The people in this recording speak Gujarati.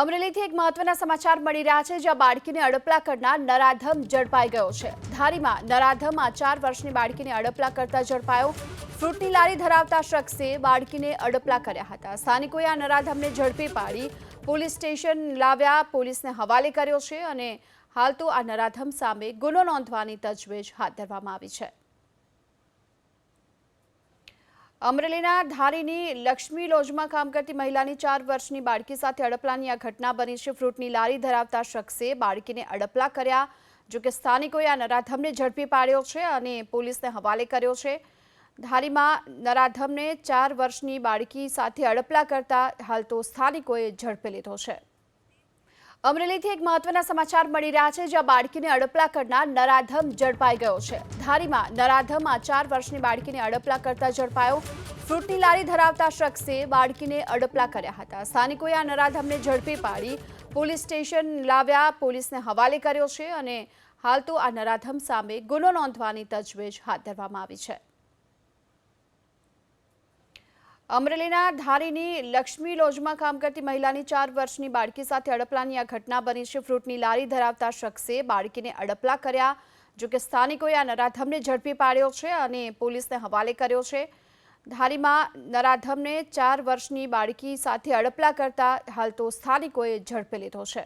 અમરેલીથી એક મહત્વના સમાચાર મળી રહ્યા છે, જ્યાં બાળકીને અડપલા કરનાર નરાધમ ઝડપાઈ ગયો છે। ધારીમાં નરાધમ 4 વર્ષની બાળકીને અડપલા કરતા ઝડપાયો। ફ્રૂટની લારી ધરાવતા શખ્સે બાળકીને અડપલા કર્યા હતા। સ્થાનિકોએ આ નરાધમને ઝડપી પાડી પોલીસ સ્ટેશન લાવ્યા, પોલીસને હવાલે કર્યો છે અને હાલ તો આ નરાધમ સામે ગુનો નોંધવાની તજવીજ હાથ ધરવામાં આવી છે। અમરેલીના ધારીની લક્ષ્મી લોજમાં કામ કરતી મહિલાની 4 વર્ષની બાળકી સાથે અડપલાની આ ઘટના બની છે। ફ્રૂટની લારી ધરાવતા શખ્સે બાળકીને અડપલા કર્યા, જો કે સ્થાનિકોએ આ નરાધમને ઝડપી પાડ્યો છે અને પોલીસને હવાલે કર્યો છે। ધારીમાં નરાધમને 4 વર્ષની બાળકી સાથે અડપલા કરતા હાલ તો સ્થાનિકોએ ઝડપી લીધો છે। અમરેલીથી એક મહત્વના સમાચાર મળી રહ્યા છે, જ્યાં બાળકીને અડપલા કરનાર નરાધમ ઝડપાઈ ગયો છે। ધારીમાં નરાધમ 4 વર્ષની બાળકીને અડપલા કરતા ઝડપાયો। ફ્રૂટની લારી ધરાવતા શખ્સે બાળકીને અડપલા કર્યા હતા। સ્થાનિકોએ આ નરાધમને ઝડપી પાડી પોલીસ સ્ટેશન લાવ્યા, પોલીસને હવાલે કર્યો છે અને હાલ તો આ નરાધમ સામે ગુનો નોંધવાની તજવીજ હાથ ધરવામાં આવી છે। અમરેલીના ધારીની લક્ષ્મી લોજમાં કામ કરતી મહિલાની 4 વર્ષની બાળકી સાથે અડપલાની આ ઘટના બની છે। ફ્રૂટની લારી ધરાવતા શખ્સે બાળકીને અડપલા કર્યા, જો કે સ્થાનિકોએ આ નરાધમને ઝડપી પાડ્યો છે અને પોલીસને હવાલે કર્યો છે। ધારીમાં નરાધમને 4 વર્ષની બાળકી સાથે અડપલા કરતા હાલ તો સ્થાનિકોએ ઝડપી લીધો છે।